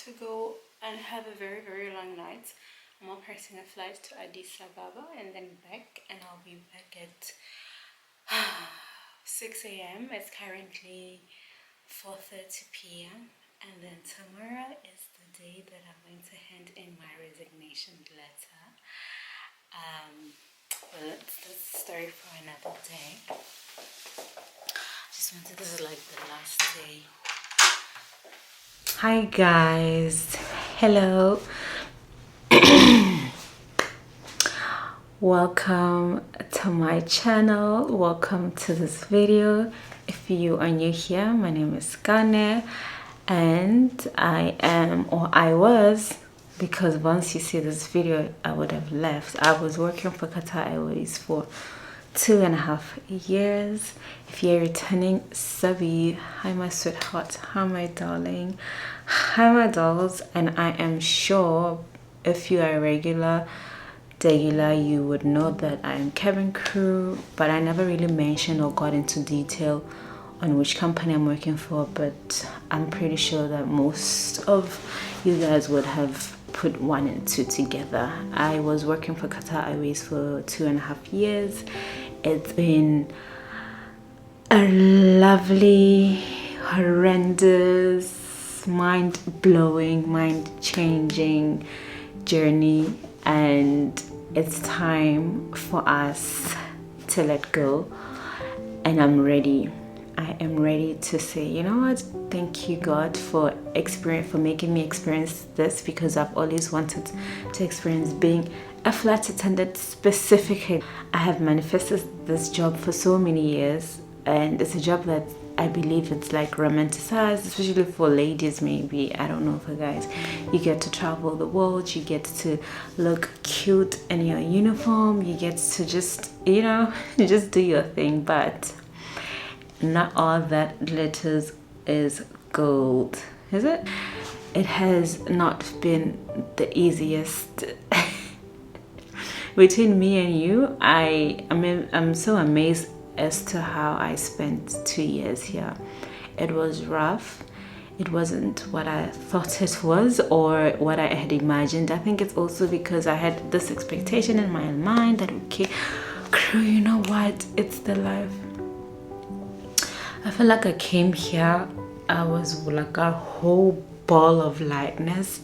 to go and have a very, very long night. I'm operating a flight to Addis Ababa and then back, and I'll be back at 6 a.m. It's currently 4:30 p.m. and then tomorrow is the day that I'm going to hand in my resignation letter. Well, that's a story for another day. This is like the last day. Hi guys, hello. Welcome to my channel. Welcome to this video. If you are new here, my name is Kane, and I was, because once you see this video I would have left. I was working for Qatar Airways for 2.5 years. If you're returning subby, hi my sweetheart, hi my darling, hi my dolls. And I am sure if you are a regular you would know that I am cabin crew, but I never really mentioned or got into detail on which company I'm working for. But I'm pretty sure that most of you guys would have put 1 and 2 together. I was working for Qatar Airways for 2.5 years. It's been a lovely, horrendous, mind-blowing, mind-changing journey, and it's time for us to let go. And I'm ready. I am ready to say, you know what, thank you God for making me experience this, because I've always wanted to experience being a flight attendant specifically. I have manifested this job for so many years, and it's a job that I believe it's like romanticized, especially for ladies. Maybe, I don't know, for guys, you get to travel the world, you get to look cute in your uniform, you get to just, you know, just do your thing. But not all that glitters is gold, is it? It has not been the easiest. Between me and you, I'm so amazed as to how I spent 2 years here. It was rough. It wasn't what I thought it was or what I had imagined. I think it's also because I had this expectation in my mind that, okay, crew, you know what, it's the life. I feel like I came here, I was like a whole ball of lightness,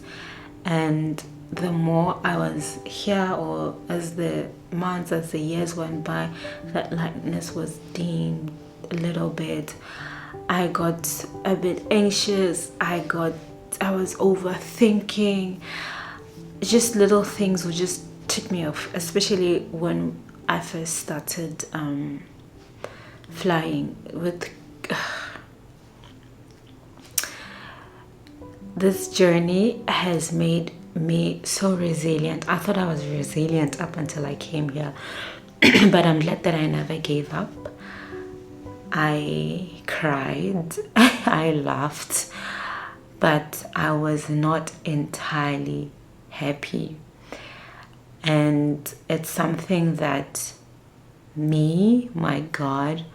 and the more I was here, or as the months, as the years went by, that lightness was dimmed a little bit. I got a bit anxious. I was overthinking. Just little things would just tick me off, especially when I first started flying with this journey has made me so resilient. I thought I was resilient up until I came here, but I'm glad that I never gave up. I cried, I laughed, but I was not entirely happy. And it's something that me, my God,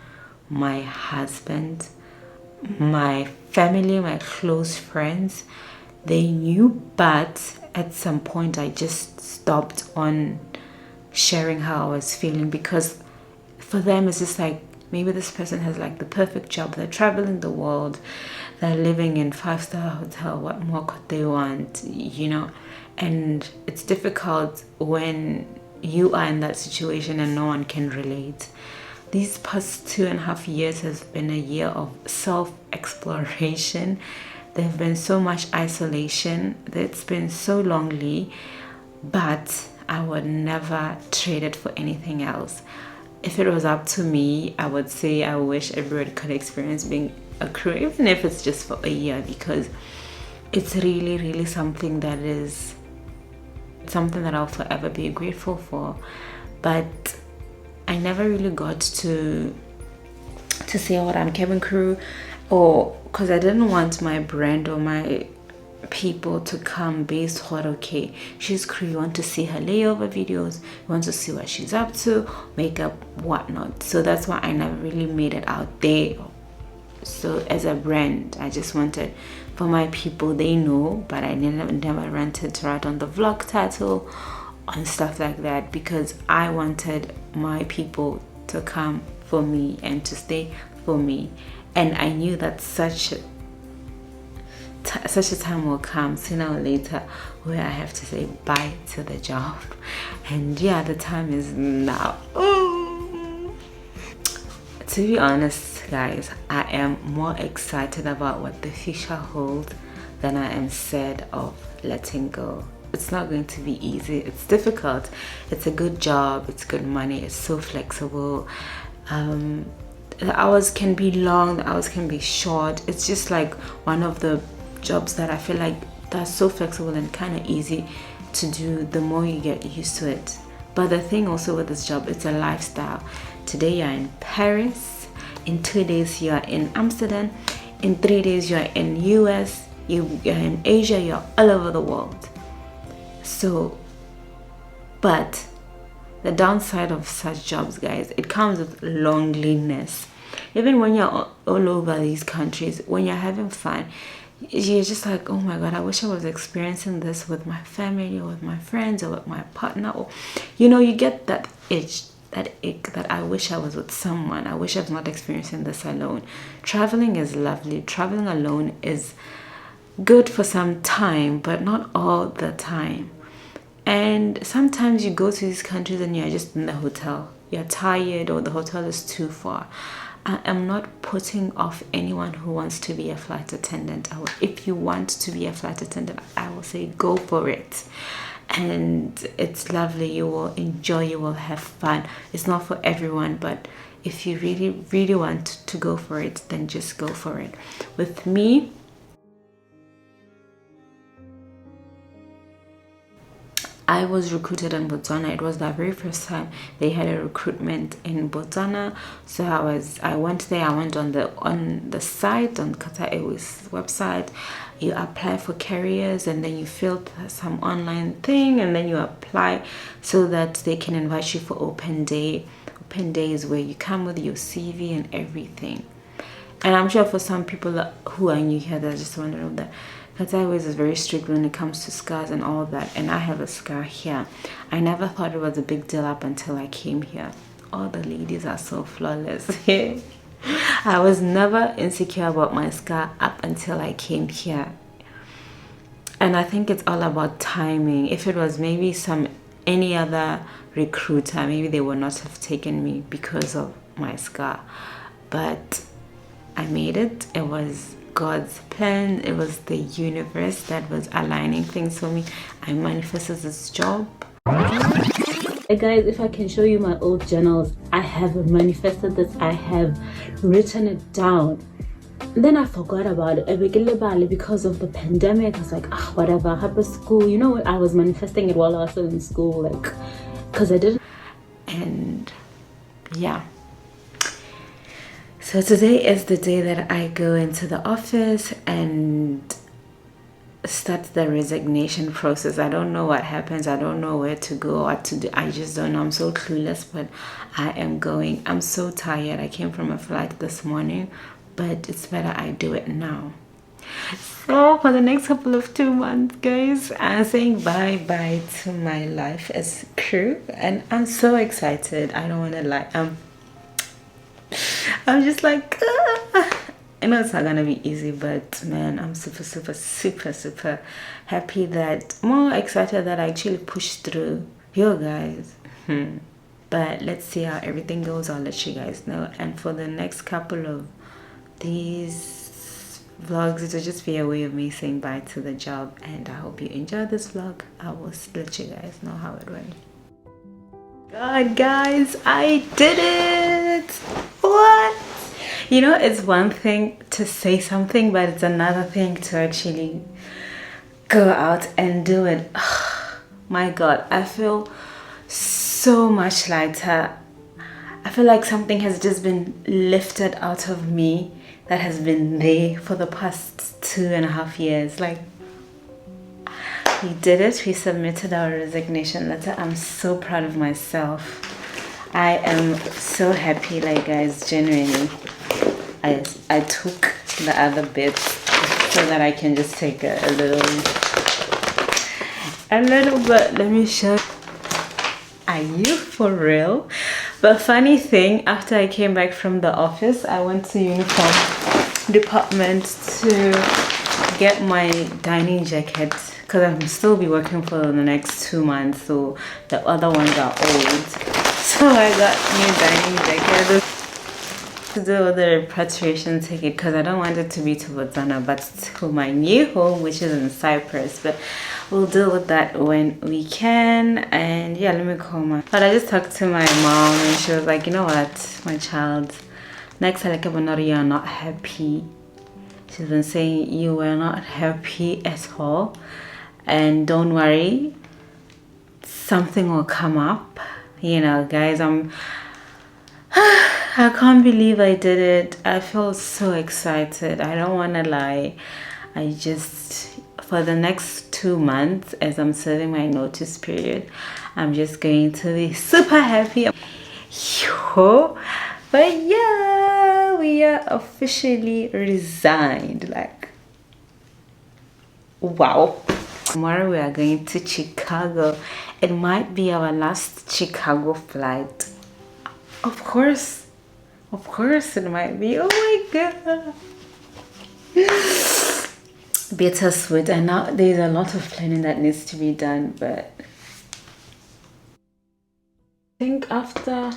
my husband, my family, my close friends, they knew, but at some point I just stopped on sharing how I was feeling, because for them it's just like, maybe this person has like the perfect job, they're traveling the world, they're living in 5-star hotel, what more could they want, you know? And it's difficult when you are in that situation and no one can relate. These past 2.5 years has been a year of self-exploration. There's been so much isolation. It's been so lonely, but I would never trade it for anything else. If it was up to me, I would say I wish everybody could experience being a crew, even if it's just for a year, because it's really, really something that I'll forever be grateful for. But I never really got to say what I'm cabin crew, or because I didn't want my brand or my people to come based on, okay, she's crew, you want to see her layover videos, you want to see what she's up to, makeup, whatnot. So that's why I never really made it out there. So as a brand, I just wanted For my people, they know, but I never wanted to write on the vlog title and stuff like that, because I wanted my people to come for me and to stay for me. And I knew that such a time will come sooner or later where I have to say bye to the job. And yeah, the time is now. Ooh. To be honest, guys, I am more excited about what the future holds than I am sad of letting go. It's not going to be easy. It's difficult. It's a good job. It's good money. It's so flexible. The hours can be long. The hours can be short. It's just like one of the jobs that I feel like that's so flexible and kind of easy to do the more you get used to it. But the thing also with this job, it's a lifestyle. Today you're in Paris, in 2 days you're in Amsterdam, in 3 days you're in US, you're in Asia, you're all over the world. So, but the downside of such jobs, guys, it comes with loneliness. Even when you're all over these countries, when you're having fun, you're just like, oh my god, I wish I was experiencing this with my family or with my friends or with my partner. Or, you know, you get that itch, that ache that I wish I was with someone. I wish I was not experiencing this alone. Traveling is lovely. Traveling alone is good for some time, but not all the time. And sometimes you go to these countries and you're just in the hotel. You're tired or the hotel is too far. I am not putting off anyone who wants to be a flight attendant. If you want to be a flight attendant, I will say go for it. And it's lovely. You will enjoy. You will have fun. It's not for everyone, but if you really, really want to go for it, then just go for it. With me, I was recruited in Botswana. It was the very first time they had a recruitment in Botswana. So I went there. I went on the site, on Qatar Airways website. You apply for carriers and then you fill some online thing and then you apply so that they can invite you for open day. Open day is where you come with your CV and everything. And I'm sure for some people who are new here, they're just wondering that Qatar Airways is very strict when it comes to scars and all that, and I have a scar here. I never thought it was a big deal up until I came here. All the ladies are so flawless. I was never insecure about my scar up until I came here. And I think it's all about timing. If it was maybe any other recruiter, maybe they would not have taken me because of my scar. But I made it. It was God's plan. It was the universe that was aligning things for me. I manifested this job. Hey guys, if I can show you my old journals, I have manifested this. I have written it down. And then I forgot about it because of the pandemic. I was like, whatever, happened school. You know what? I was manifesting it while I was still in school, like, because I didn't. And yeah. So today is the day that I go into the office and start the resignation process. I don't know what happens. I don't know where to go, what to do. I just don't know. I'm so clueless, but I am going. I'm so tired. I came from a flight this morning, but it's better I do it now. So for the next couple of 2 months, guys, I'm saying bye-bye to my life as crew, and I'm so excited. I don't want to lie. I'm just like, I know it's not gonna be easy, but man, I'm super happy, that more excited that I actually pushed through. Yo guys, but let's see how everything goes. I'll let you guys know. And for the next couple of these vlogs, it'll just be a way of me saying bye to the job, and I hope you enjoyed this vlog. I will let you guys know how it went. God, guys, I did it! What? You know, it's one thing to say something, but it's another thing to actually go out and do it. My God, I feel so much lighter. I feel like something has just been lifted out of me that has been there for the past 2.5 years. Like, we did it. We submitted our resignation letter. I'm so proud of myself. I am so happy, like, guys, genuinely. I took the other bits so that I can just take a little bit. Let me show. Are you for real? But funny thing, after I came back from the office, I went to uniform department to get my dining jacket because I'm still be working for the next 2 months, so the other ones are old. So I got new dining jacket to do with the repatriation ticket because I don't want it to be to Botswana but to my new home, which is in Cyprus. But we'll deal with that when we can. And yeah, let me call my. But I just talked to my mom and she was like, you know what, my child, next time you're not happy. She's been saying you were not happy at all, and don't worry, something will come up. You know, guys, I can't believe I did it. I feel so excited. I don't want to lie. I just, for the next 2 months, as I'm serving my notice period, I'm just going to be super happy. But yeah, we are officially resigned. Like, wow. Tomorrow we are going to Chicago. It might be our last Chicago flight. Of course it might be. Oh my god. Bittersweet. And now there's a lot of planning that needs to be done, but I think after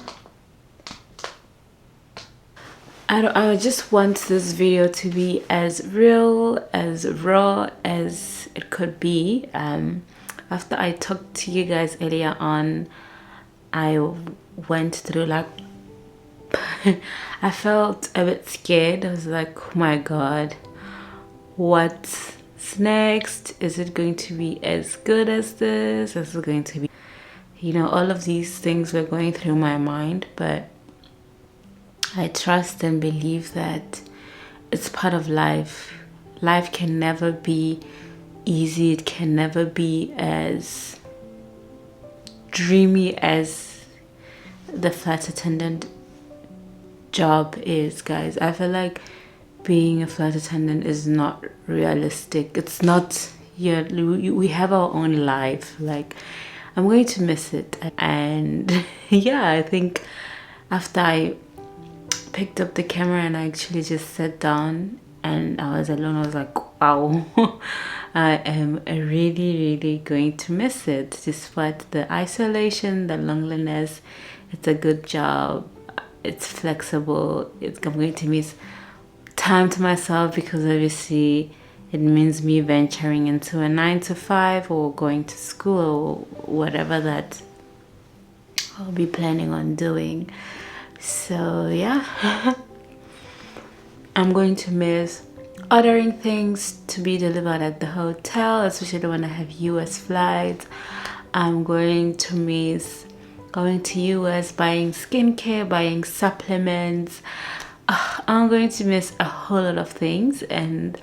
I just want this video to be as real, as raw as it could be. After I talked to you guys earlier on, I went through like I felt a bit scared. I was like, oh my god, what's next? Is it going to be as good as this? Is it going to be, you know, all of these things were going through my mind, but I trust and believe that it's part of life. Life can never be easy. It can never be as dreamy as the flight attendant job is, guys. I feel like being a flight attendant is not realistic. It's not. Yeah, we have our own life. Like, I'm going to miss it. And yeah, I think after I picked up the camera and I actually just sat down and I was alone, I was like, wow. I am really going to miss it, despite the isolation, the loneliness. It's a good job, it's flexible. I'm going to miss time to myself because obviously it means me venturing into a 9-to-5 or going to school or whatever that I'll be planning on doing. So yeah, I'm going to miss ordering things to be delivered at the hotel, especially when I have US flights. I'm going to miss going to US, buying skincare, buying supplements. I'm going to miss a whole lot of things, and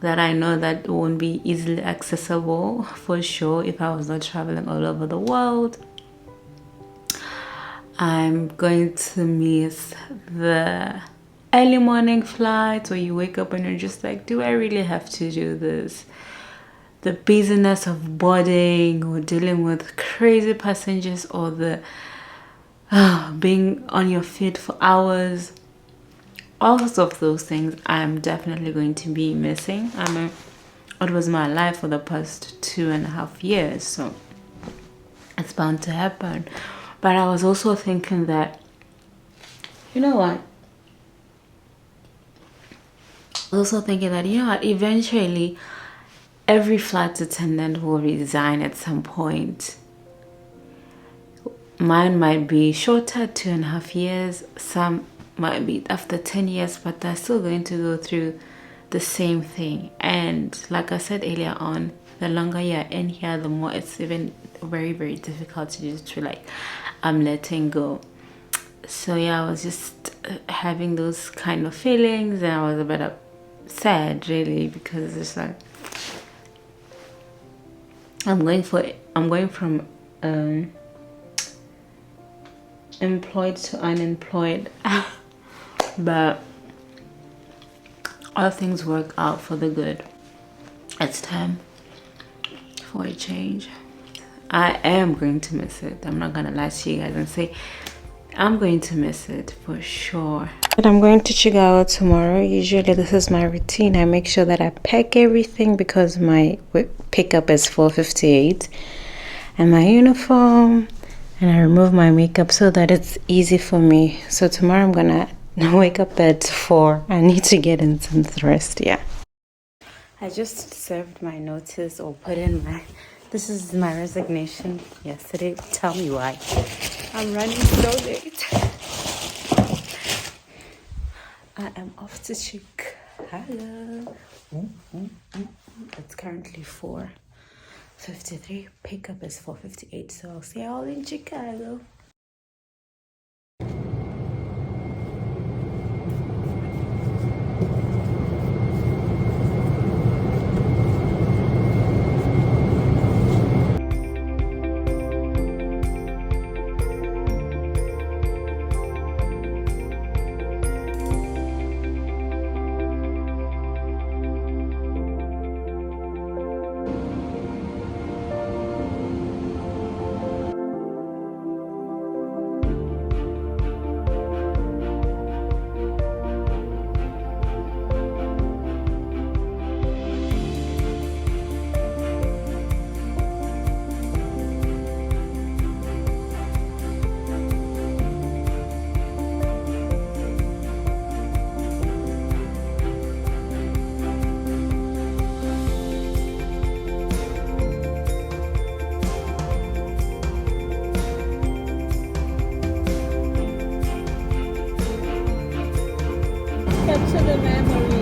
that I know that won't be easily accessible for sure if I was not traveling all over the world. I'm going to miss the early morning flights where you wake up and you're just like, do I really have to do this? The busyness of boarding or dealing with crazy passengers, or the being on your feet for hours. All of those things I'm definitely going to be missing. It was my life for the past 2.5 years, so it's bound to happen. But I was also thinking that, you know what? Eventually every flight attendant will resign at some point. Mine might be shorter, 2.5 years. Some might be after 10 years, but they're still going to go through the same thing. And like I said earlier on, the longer you're in here, the more it's even very difficult to just feel like I'm letting go. So yeah, I was just having those kind of feelings, and I was a bit sad really, because it's like I'm going from employed to unemployed. But all things work out for the good. It's time for a change. I am going to miss it. I'm not gonna lie to you guys and say I'm going to miss it for sure. But I'm going to Chicago tomorrow. Usually this is my routine. I make sure that I pack everything because my pickup is 4:58, and my uniform, and I remove my makeup so that it's easy for me. So tomorrow I'm gonna wake up at 4. I need to get in some rest. Yeah. I just served my notice or put in my, this is my resignation yesterday. Tell me why. I'm running so late. I am off to Chicago. It's currently 4:53. Pickup is 4:58. So I'll see you all in Chicago. Capture the memories.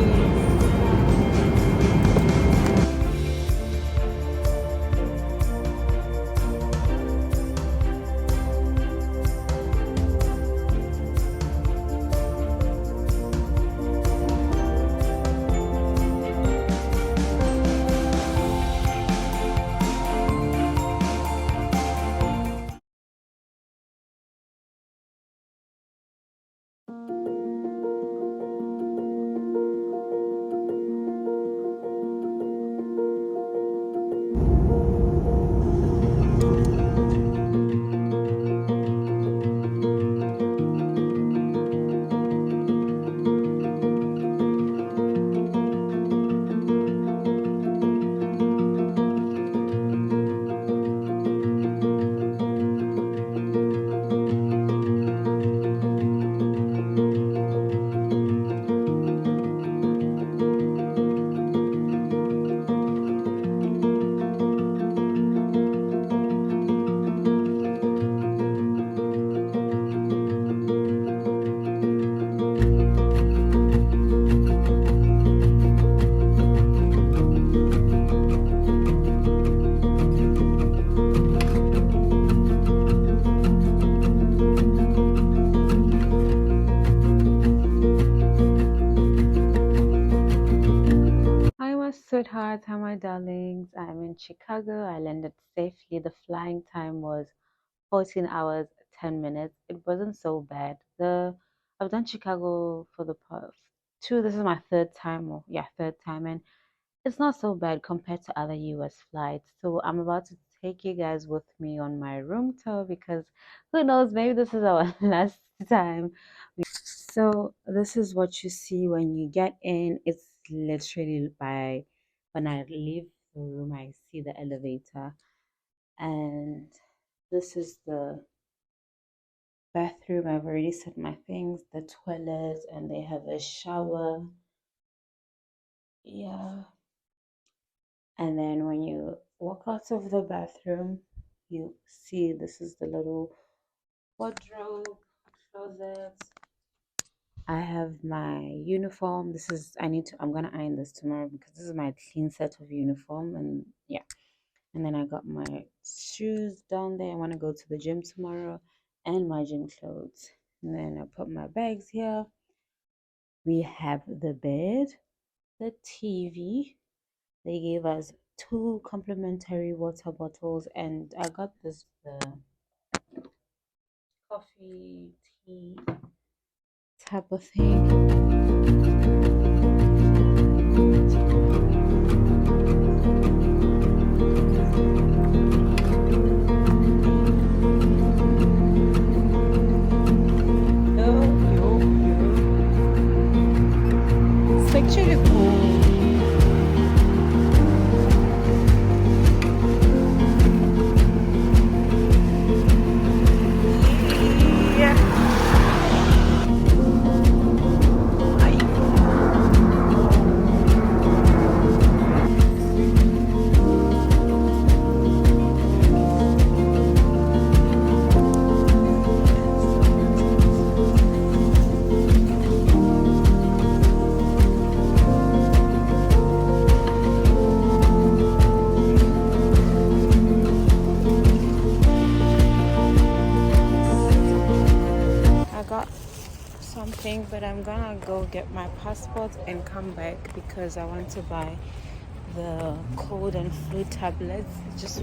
Hi, my sweethearts. Hi, my darlings. I'm in Chicago. I landed safely. The flying time was 14 hours, 10 minutes. It wasn't so bad. I've done Chicago for the past two. This is my third time, or yeah, third time, and it's not so bad compared to other US flights. So I'm about to take you guys with me on my room tour because who knows, maybe this is our last time. So this is what you see when you get in. It's literally by when I leave the room, I see the elevator, and this is the bathroom. I've already set my things, the toilet, and they have a shower. Yeah. And then when you walk out of the bathroom, you see this is the little wardrobe, closet. I have my uniform. I'm gonna iron this tomorrow because this is my clean set of uniform, and yeah. And then I got my shoes down there. I want to go to the gym tomorrow, and my gym clothes. And then I put my bags here. We have the bed, the TV. They gave us 2 complimentary water bottles, and I got the coffee, tea type of thing. got something, but I'm gonna go get my passport and come back because I want to buy the cold and flu tablets. I just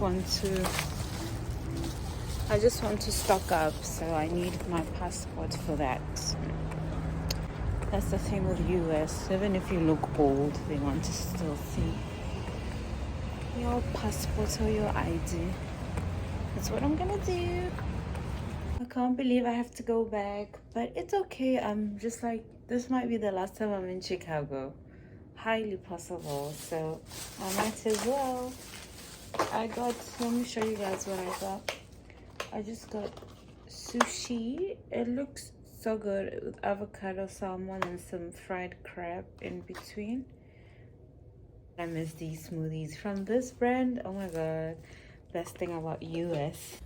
want to stock up, so I need my passport for that. That's the thing with US. Even if you look old, they want to still see your passport or your ID. That's what I'm gonna do. I can't believe I have to go back, but it's okay. I'm just like, this might be the last time I'm in Chicago. Highly possible, so I might as well. Let me show you guys what I got. I just got sushi. It looks so good with avocado, salmon, and some fried crab in between. I miss these smoothies from this brand. Oh my god, best thing about US.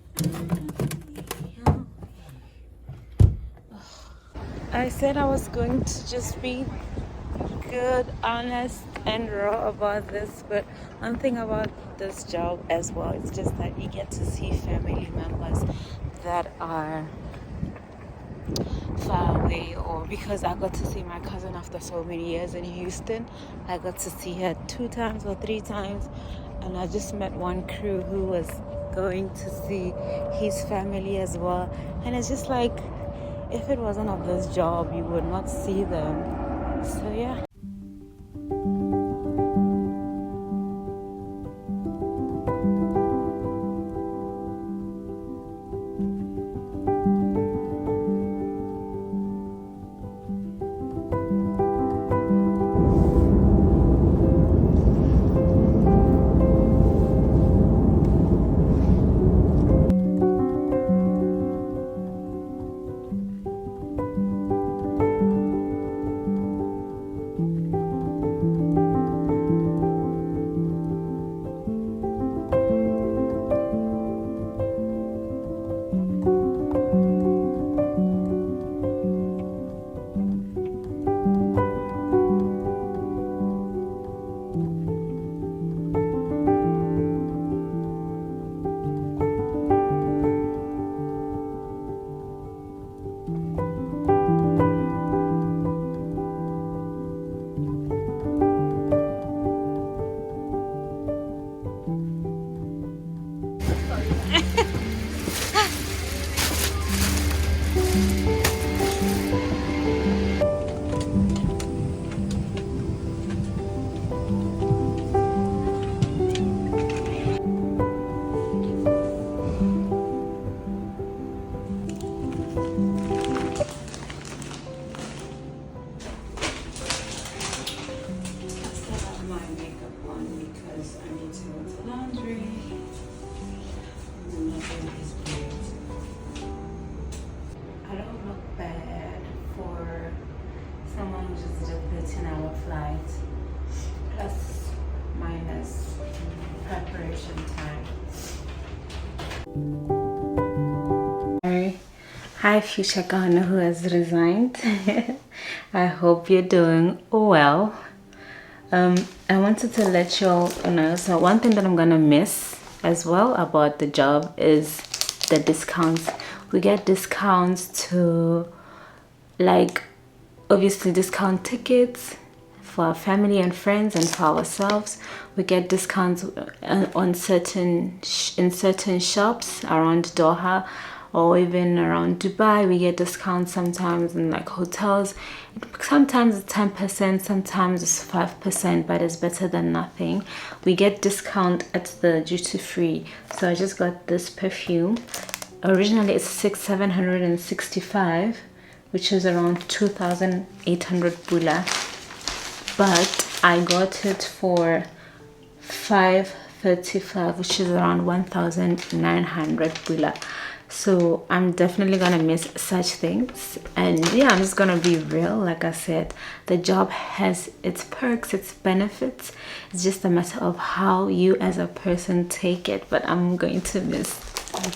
I said I was going to just be good, honest, and raw about this, but one thing about this job as well, it's just that you get to see family members that are far away, or because I got to see my cousin after so many years in Houston. I got to see her 2 times or 3 times, and I just met one crew who was going to see his family as well, and it's just like, if it wasn't of this job, you would not see them. So yeah. Hi future Ghana who has resigned. I hope you're doing well. I wanted to let you all know, so one thing that I'm gonna miss as well about the job is the discounts. We get discounts to, like, obviously discount tickets for our family and friends, and for ourselves. We get discounts on certain shops around Doha, or even around Dubai. We get discounts sometimes in like hotels. Sometimes it's 10%, sometimes it's 5%, but it's better than nothing. We get discount at the duty-free. So I just got this perfume. Originally it's 765, which is around 2,800 bula, but I got it for 535, which is around 1,900 bula. So I'm definitely gonna miss such things. And yeah, I'm just gonna be real. Like I said, the job has its perks, its benefits. It's just a matter of how you as a person take it. But I'm going to miss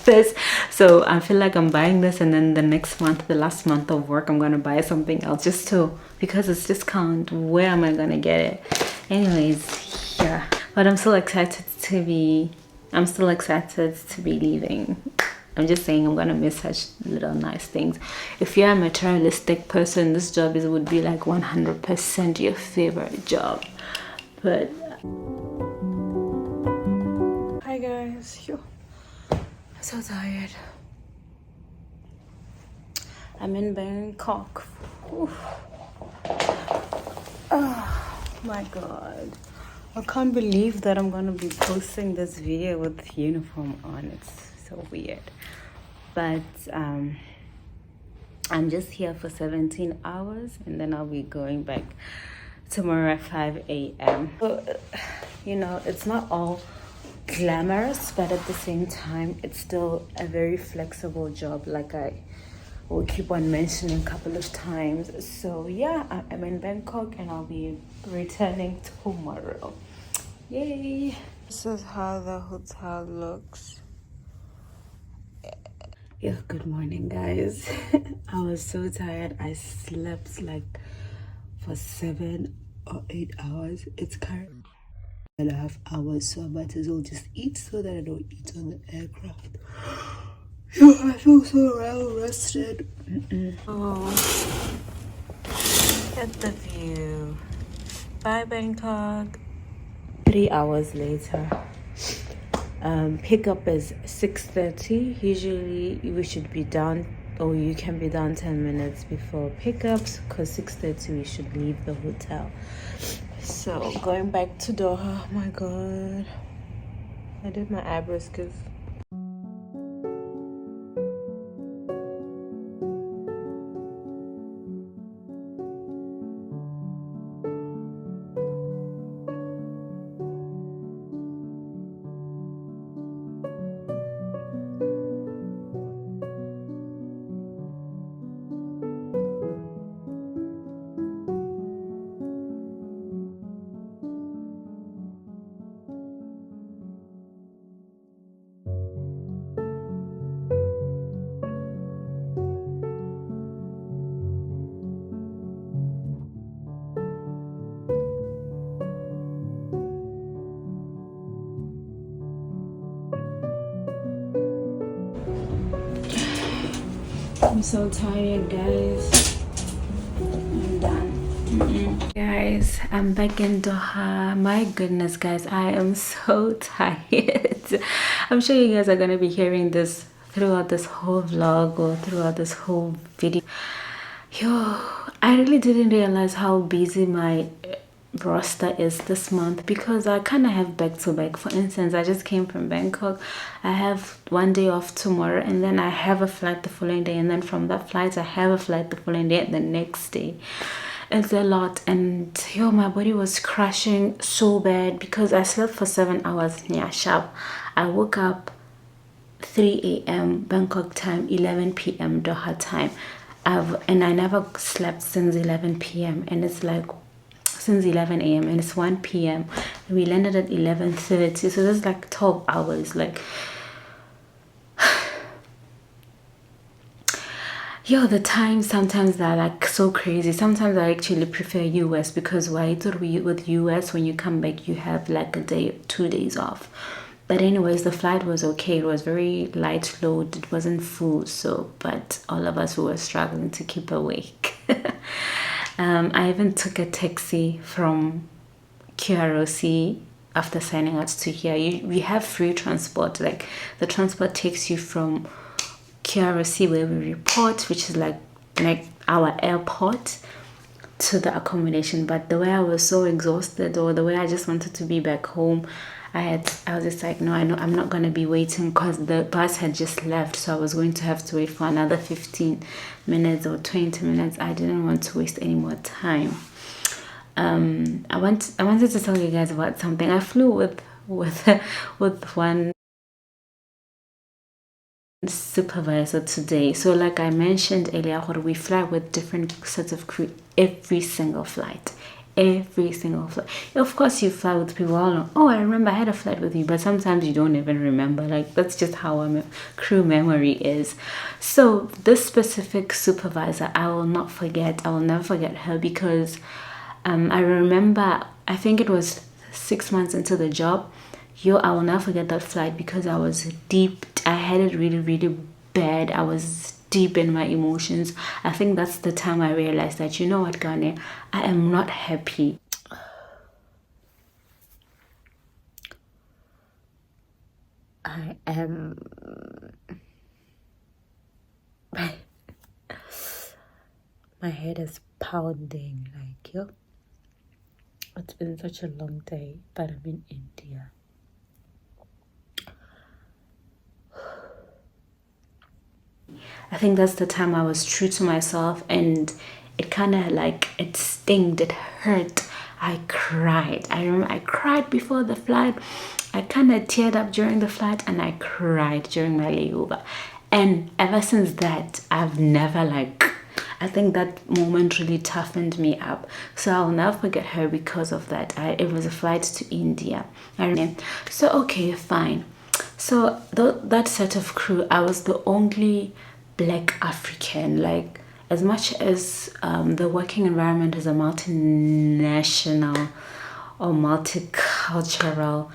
this. So I feel like I'm buying this, and then the next month, the last month of work, I'm gonna buy something else just to, because it's discount. Where am I gonna get it? Anyways, yeah. But I'm still excited to be leaving. I'm just saying I'm gonna miss such little nice things. If you're a materialistic person, this job would be like 100% your favorite job. But hi guys, phew. I'm so tired. I'm in Bangkok. Oof. Oh my god, I can't believe that I'm gonna be posting this video with uniform on. It's so weird, but I'm just here for 17 hours and then I'll be going back tomorrow at 5 a.m. So, you know, it's not all glamorous, but at the same time it's still a very flexible job, like I will keep on mentioning a couple of times. So yeah, I'm in Bangkok and I'll be returning tomorrow. Yay! This is how the hotel looks. Yeah, good morning guys. I was so tired. I slept like for 7 or 8 hours. It's currently 1.5 hours, so I might as well just eat so that I don't eat on the aircraft. Yeah, I feel so well rested. Oh, at the view. Bye Bangkok. 3 hours later. Pickup is 6:30. Usually we should be done, or you can be done 10 minutes before pickups, because 6:30 we should leave the hotel. So going back to Doha. Oh my god, I did my eyebrows because I'm so tired, guys. I'm done. Guys, I'm back in Doha. My goodness, guys, I am so tired. I'm sure you guys are gonna be hearing this throughout this whole vlog or throughout this whole video. Yo, I really didn't realize how busy my roster is this month, because I kind of have back to back. For instance, I just came from Bangkok. I have one day off tomorrow and then I have a flight the following day, and then from that flight I have a flight the following day and the next day. It's a lot, and yo, my body was crashing so bad because I slept for 7 hours. Yeah, sharp. I woke up 3 a.m. Bangkok time, 11 p.m. Doha time. And I never slept since 11 p.m. and it's like since 11 a.m. and it's 1 p.m. and we landed at 11:30, so that's like 12 hours. Like, yo, the times sometimes they're like so crazy. Sometimes I actually prefer US, because with US, when you come back you have like a day, 2 days off. But anyways, the flight was okay. It was very light load. It wasn't full, so but all of us were struggling to keep awake. I even took a taxi from QROC after signing out to here. We have free transport. Like, the transport takes you from QROC where we report, which is like our airport, to the accommodation. But the way I was so exhausted, or the way I just wanted to be back home, I was just like, no, I'm not going to be waiting, because the bus had just left, so I was going to have to wait for another 15 minutes or 20 minutes. I didn't want to waste any more time. I wanted to tell you guys about something. I flew with one supervisor today. So like I mentioned earlier, we fly with different sets of crew every single flight. Of course you fly with people all know, oh, I remember I had a flight with you, but sometimes you don't even remember. Like, that's just how our crew memory is. So this specific supervisor, I will never forget her, because I remember, I think it was 6 months into the job, Yo, I will never forget that flight because I was deep. I had it really, really bad. I was deep in my emotions. I think that's the time I realized that, you know what, Ghana, I am not happy. I am. My head is pounding. Like, yo, it's been such a long day, but I'm in India. I think that's the time I was true to myself, and it kind of like it stinged, it hurt. I cried. I remember I cried before the flight. I kind of teared up during the flight, and I cried during my layover. And ever since that, I've never like. I think that moment really toughened me up. So I'll never forget her because of that. It was a flight to India. I remember. So okay, fine. So that set of crew, I was the only Black African. Like, as much as the working environment is a multinational or multicultural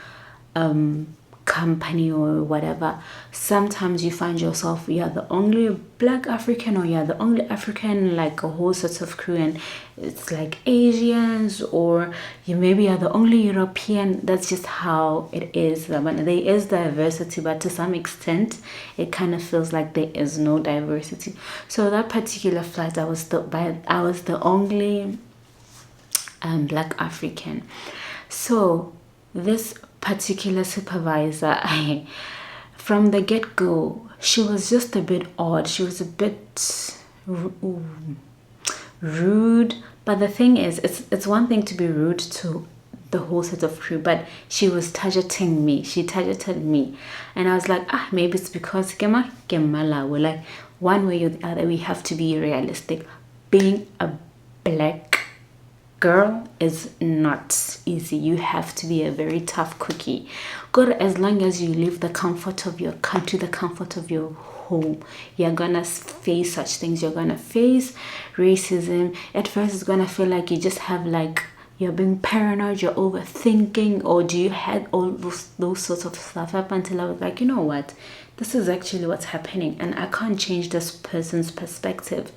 company or whatever, sometimes you find yourself, you're the only Black African, or you're the only African, like a whole set of crew, and it's like Asians, or you maybe are the only European. That's just how it is. There is diversity, but to some extent it kind of feels like there is no diversity. So that particular flight, I was the only Black African. So this particular supervisor, from the get-go, she was just a bit odd. She was a bit rude. But the thing is, it's one thing to be rude to the whole set of crew, but she was targeting me. She targeted me, and I was like, maybe it's because we're like, one way or the other, we have to be realistic. Being a Black girl is not easy. You have to be a very tough cookie. Good, as long as you leave the comfort of your country, the comfort of your home, you're gonna face such things. You're gonna face racism. At first, it's gonna feel like you just have like, you're being paranoid, you're overthinking, or do you had all those sorts of stuff, up until I was like, you know what, this is actually what's happening, and I can't change this person's perspective.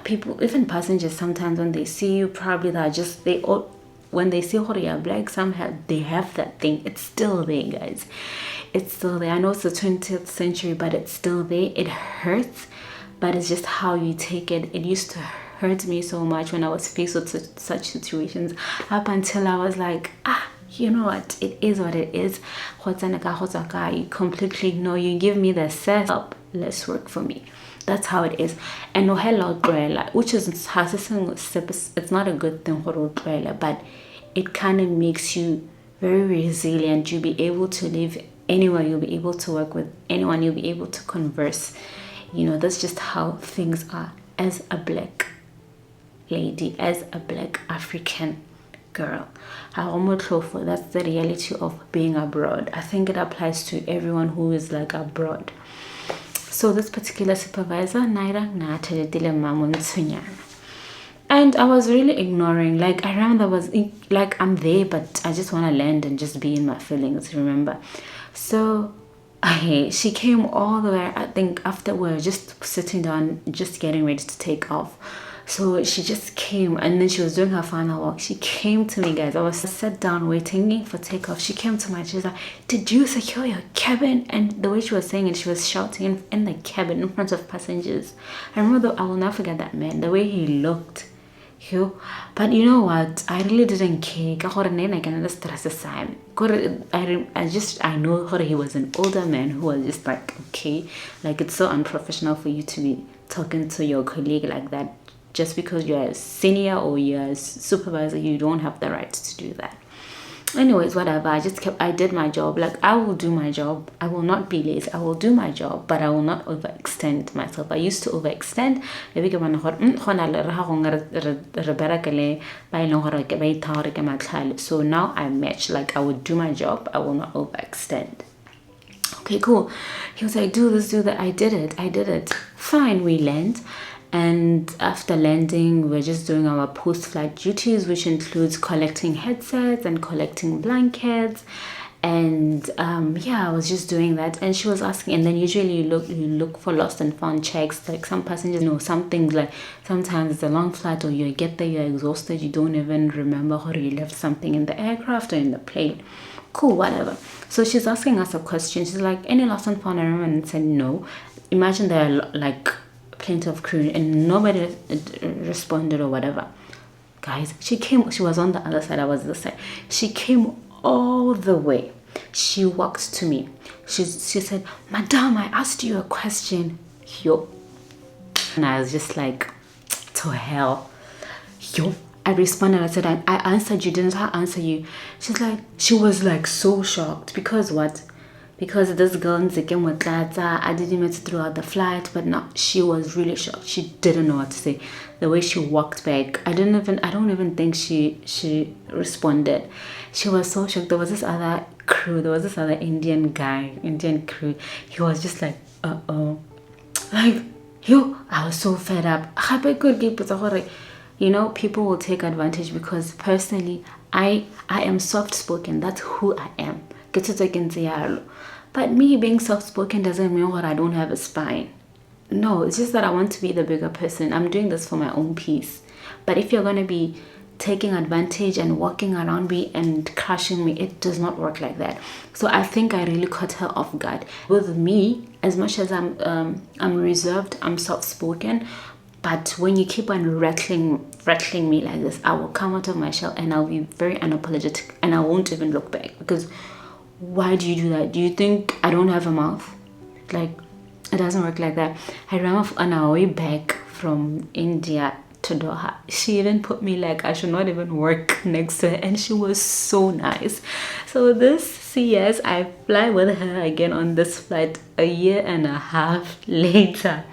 People, even passengers, sometimes when they see you, probably when they see how you're Black, somehow they have that thing. It's still there, guys. It's still there. I know it's the 20th century, but it's still there. It hurts, but it's just how you take it. It used to hurt me so much when I was faced with such situations, up until I was like, you know what, it is what it is. You completely know. You give me the set up, let's work for me. That's how it is. And no hello, which is it's not a good thing, but it kind of makes you very resilient. You'll be able to live anywhere. You'll be able to work with anyone. You'll be able to converse. You know, that's just how things are as a Black lady, as a Black African girl. That's the reality of being abroad. I think it applies to everyone who is like abroad. So this particular supervisor, and I was really ignoring. Like, I remember I was like, I'm there, but I just want to land and just be in my feelings, remember? So she came all the way, I think, after we were just sitting down, just getting ready to take off. So she just came, and then she was doing her final walk. She came to me, guys. I was sat down waiting for takeoff. She came to me. She was like, did you secure your cabin? And the way she was saying it, she was shouting in the cabin in front of passengers. I remember, I will never forget that man, the way he looked. But you know what, I really didn't care. I know he was an older man who was just like, okay, like, it's so unprofessional for you to be talking to your colleague like that. Just because you're a senior or you're a supervisor, you don't have the right to do that. Anyways, whatever. I did my job. Like, I will do my job. I will not be lazy. I will do my job, but I will not overextend myself. I used to overextend. So now I match. Like, I would do my job. I will not overextend. Okay, cool. He was like, do this, do that. I did it. Fine, we land. And after landing, we're just doing our post-flight duties, which includes collecting headsets and collecting blankets. And yeah, I was just doing that, and she was asking. And then usually you look for lost and found checks. Like some passengers, some things, like sometimes it's a long flight, or you get there, you're exhausted, you don't even remember how you left something in the aircraft or in the plane. Cool, whatever. So she's asking us a question. She's like, any lost and found? And I said no. Imagine there are like plenty of crew and nobody responded or whatever. Guys, she was on the other side, I was this side. She came all the way. She walked to me. She said, Madam, I asked you a question. Yo. And I was just like, to hell. Yo. I responded. I said, I answered you. Didn't I answer you? She was like so shocked. Because what? Because this girl I didn't meet throughout the flight, but no, she was really shocked. She didn't know what to say. The way she walked back, I don't even think she responded. She was so shocked. There was this other Indian crew. He was just like, like, yo, I was so fed up. People will take advantage, because personally, I am soft-spoken. That's who I am. But me being soft-spoken doesn't mean that I don't have a spine. No, it's just that I want to be the bigger person. I'm doing this for my own peace. But if you're going to be taking advantage and walking around me and crushing me, it does not work like that. So I think I really caught her off guard. With me, as much as I'm reserved, I'm soft-spoken, but when you keep on rattling me like this, I will come out of my shell and I'll be very unapologetic, and I won't even look back. Because why do you do that? Do you think I don't have a mouth? Like, it doesn't work like that. I ran off on our way back from India to Doha. She even put me like I should not even work next to her, and she was so nice. So this CS, I fly with her again on this flight a year and a half later.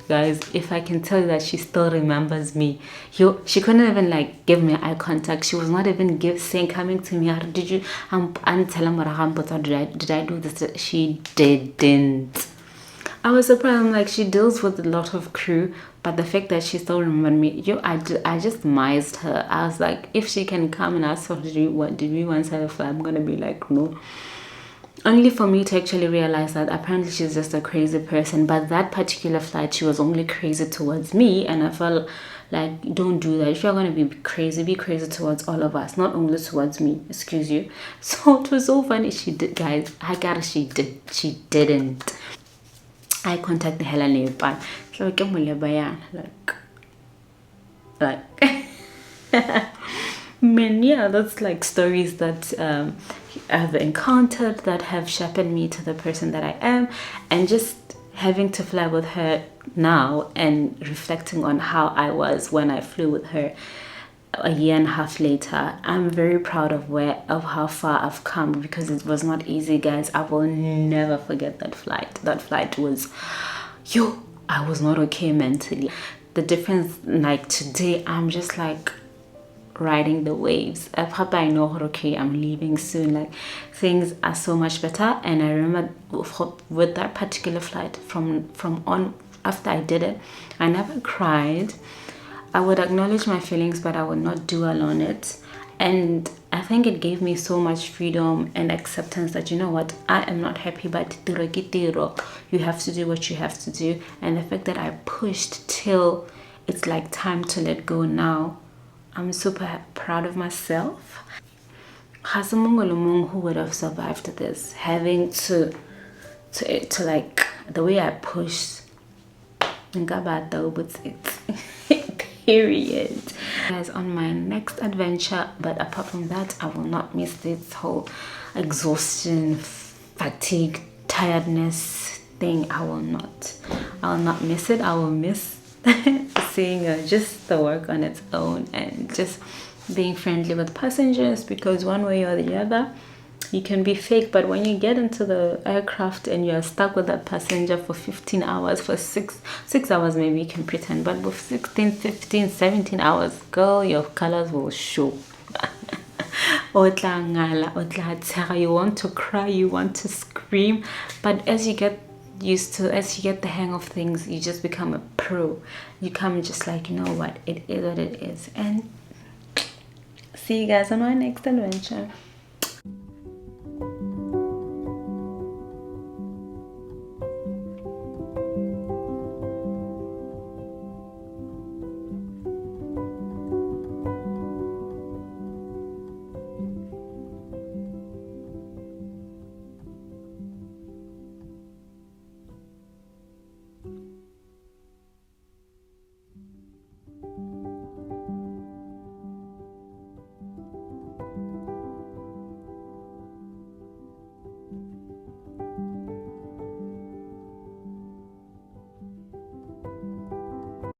Guys, if I can tell you that she still remembers me. She couldn't even like give me eye contact. She was not even coming to me, did you did I do this? She didn't. I was surprised. I'm like, she deals with a lot of crew, but the fact that she still remembered me, I just mised her. I was like, if she can come and ask, did we once have a flight? I'm gonna be like, no. Only for me to actually realize that apparently she's just a crazy person. But that particular flight, she was only crazy towards me, and I felt like, don't do that. If you're going to be crazy towards all of us, not only towards me. Excuse you. So it was so funny. She did, guys. She didn't. I contacted the hell out of her. So like man, yeah, that's like stories that I've encountered that have shaped me to the person that I am. And just having to fly with her now and reflecting on how I was when I flew with her a year and a half later, I'm very proud of how far I've come, because it was not easy, guys. I will never forget that flight. That flight was, I was not okay mentally. The difference, like today, I'm just like riding the waves. I know, okay, I'm leaving soon. Like, things are so much better. And I remember with that particular flight, from on after I did it, I never cried. I would acknowledge my feelings, but I would not dwell on it. And I think it gave me so much freedom and acceptance that, you know what, I am not happy, but you have to do what you have to do. And the fact that I pushed till it's like time to let go now, I'm super proud of myself. Who would have survived this? Having to like, the way I pushed. Period. Guys, on my next adventure, but apart from that, I will not miss this whole exhaustion, fatigue, tiredness thing. I will not miss it. I will miss seeing just the work on its own, and just being friendly with passengers, because one way or the other you can be fake, but when you get into the aircraft and you're stuck with that passenger for 15 hours, for six hours maybe you can pretend, but with 16, 15, 17 hours, girl, your colors will show. You want to cry, you want to scream, but as you get used to, as you get the hang of things, you just become a pro. You come just like, you know what, it is what it is. And see you guys on my next adventure.